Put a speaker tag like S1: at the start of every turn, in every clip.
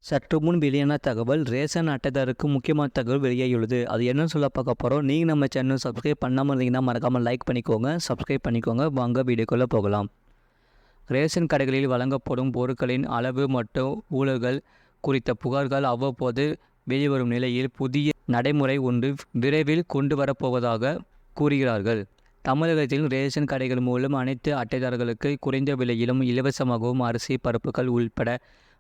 S1: சற்று முன் வெளியான தகவல் ரேஷன் அட்டைதாரருக்கு முக்கியமான தகவல் வெளியாகியுள்ளது. அது என்னன்னு சொல்ல பார்க்க போகிறோம். நீங்கள் நம்ம சேனல் சப்ஸ்கிரைப் பண்ணாமல் இருந்தீங்கன்னா மறக்காமல் லைக் பண்ணிக்கோங்க, சப்ஸ்கிரைப் பண்ணிக்கோங்க. வாங்க வீடியோக்குள்ளே போகலாம். ரேஷன் கடைகளில் வழங்கப்படும் பொருட்களின் அளவு மற்றும் ஊழல்கள் குறித்த புகார்கள் அவ்வப்போது வெளிவரும் நிலையில் புதிய நடைமுறை ஒன்று விரைவில் கொண்டு வரப்போவதாக கூறுகிறார்கள். தமிழகத்தில் ரேஷன் கடைகள் மூலம் அனைத்து அட்டைதாரர்களுக்கு குறைந்த விலையிலும் இலவசமாகவும் அரிசி, பருப்புகள் உள்பட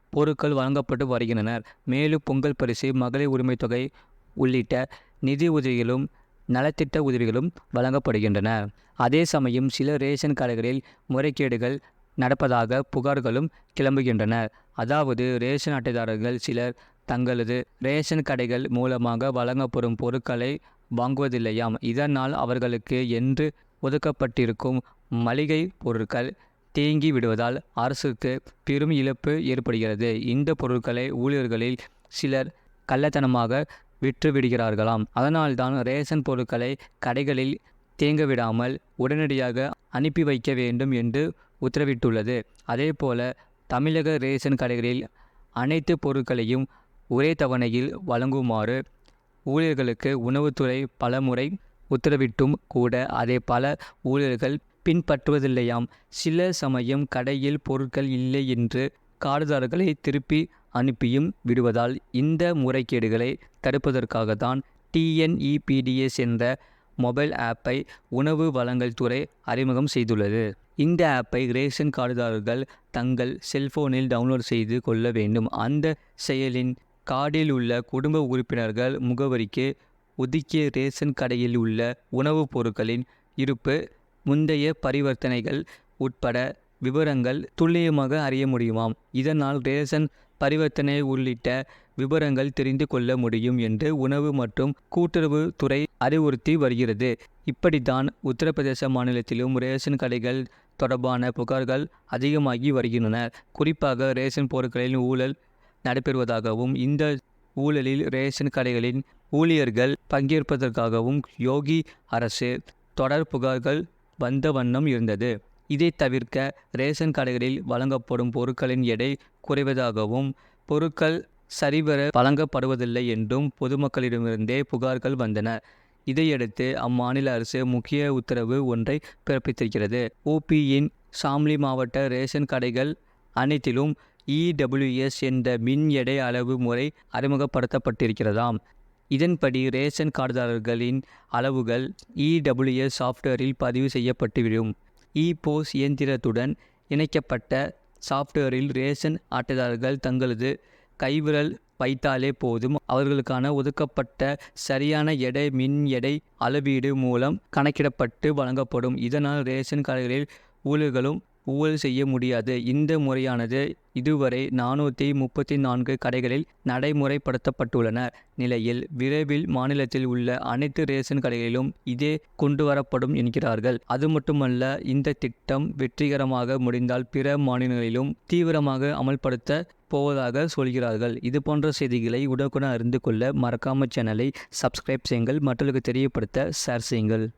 S1: பொருட்கள் வழங்கப்பட்டு வருகின்றனர். மேலும் பொங்கல் பரிசு, மகளிர் உரிமைத் தொகை உள்ளிட்ட நிதி உதவிகளும் நலத்திட்ட உதவிகளும் வழங்கப்படுகின்றன. அதே சமயம் சில ரேஷன் கடைகளில் முறைகேடுகள் நடப்பதாக புகார்களும் கிளம்புகின்றன. அதாவது ரேஷன் அட்டைதாரர்கள் சிலர் தங்களது ரேஷன் கடைகள் மூலமாக வழங்கப்படும் பொருட்களை வாங்குவதில்லையாம். இதனால் அவர்களுக்கு என்று ஒதுக்கப்பட்டிருக்கும் மளிகை பொருட்கள் தேங்கி விடுவதால் அரசுக்கு பெரும் இழப்பு ஏற்படுகிறது. இந்த பொருட்களை ஊழியர்களில் சிலர் கள்ளத்தனமாக விற்றுவிடுகிறார்களாம். அதனால்தான் ரேஷன் பொருட்களை கடைகளில் தேங்க விடாமல் உடனடியாக அனுப்பி வைக்க வேண்டும் என்று உத்தரவிட்டுள்ளது. அதேபோல தமிழக ரேஷன் கடைகளில் அனைத்து பொருட்களையும் ஒரே தவணையில் வழங்குமாறு ஊழியர்களுக்கு உணவுத்துறை பலமுறை உத்தரவிட்டும் கூட அதை பல ஊழியர்கள் பின்பற்றுவதில்லையாம். சில சமயம் கடையில் பொருட்கள் இல்லை என்று கார்டுதாரர்களை திருப்பி அனுப்பியும் விடுவதால் இந்த முறைகேடுகளை தடுப்பதற்காகத்தான் டிஎன்இபிடிஎஸ் என்ற மொபைல் ஆப்பை உணவு வழங்கல் துறை அறிமுகம் செய்துள்ளது. இந்த ஆப்பை ரேஷன் கார்டுதாரர்கள் தங்கள் செல்போனில் டவுன்லோட் செய்து கொள்ள வேண்டும். அந்த செயலின் கார்டில் உள்ள குடும்ப உறுப்பினர்கள் முகவரிக்கு ஒதுக்கிய ரேஷன் கடையில் உள்ள உணவுப் பொருட்களின் இருப்பு, முந்தைய பரிவர்த்தனைகள் உட்பட விவரங்கள் துல்லியமாக அறிய முடியுமாம். இதனால் ரேஷன் பரிவர்த்தனை உள்ளிட்ட விவரங்கள் தெரிந்து கொள்ள முடியும் என்று உணவு மற்றும் கூட்டுறவு துறை அறிவுறுத்தி வருகிறது. இப்படித்தான் உத்தரப்பிரதேச மாநிலத்திலும் ரேஷன் கடைகள் தொடர்பான புகார்கள் அதிகமாகி வருகின்றன. குறிப்பாக ரேஷன் பொருட்களில் ஊழல் நடைபெறுவதாகவும் இந்த ஊழலில் ரேஷன் கடைகளின் ஊழியர்கள் பங்கேற்பதற்காகவும் யோகி அரசு தொடர் புகார்கள் வந்த வண்ணம் இருந்தது. இதை தவிர்க்க ரேஷன் கடைகளில் வழங்கப்படும் பொருட்களின் எடை குறைவதாகவும் பொருட்கள் சரிவர வழங்கப்படுவதில்லை என்றும் பொதுமக்களிடமிருந்தே புகார்கள் வந்தன. இதையடுத்து அம்மாநில அரசு முக்கிய உத்தரவு ஒன்றை பிறப்பித்திருக்கிறது. ஊபியின் ஷாம்லி மாவட்ட ரேஷன் கடைகள் அனைத்திலும் இடபிள்யூஎஸ் என்ற மின் எடை அளவு முறை அறிமுகப்படுத்தப்பட்டிருக்கிறதாம். இதன்படி ரேஷன் கார்டுதாரர்களின் அளவுகள் இடபிள்யூஎஸ் சாஃப்ட்வேரில் பதிவு செய்யப்பட்டுவிடும். இபோஸ் இயந்திரத்துடன் இணைக்கப்பட்ட சாஃப்ட்வேரில் ரேஷன் அட்டைதாரர்கள் தங்களது கைவிரல் வைத்தாலே போதும். அவர்களுக்கான ஒதுக்கப்பட்ட சரியான எடை மின் எடை அளவீடு மூலம் கணக்கிடப்பட்டு வழங்கப்படும். இதனால் ரேஷன் கடைகளில் ஊழியர்களும் ஊழல் செய்ய முடியாது. இந்த முறையானது இதுவரை 434 கடைகளில் நடைமுறைப்படுத்தப்பட்டுள்ளன நிலையில் விரைவில் மாநிலத்தில் உள்ள அனைத்து ரேஷன் கடைகளிலும் இதே கொண்டு வரப்படும் என்கிறார்கள். அது மட்டுமல்ல, இந்த திட்டம் வெற்றிகரமாக முடிந்தால் பிற மாநிலங்களிலும் தீவிரமாக அமல்படுத்த போவதாக சொல்கிறார்கள். இது போன்ற செய்திகளை உடனுக்குடன் அறிந்து கொள்ள மறக்காம சேனலை சப்ஸ்கிரைப் செய்யுங்கள், மற்றவர்களுக்கு தெரியப்படுத்த ஷேர் செய்யுங்கள்.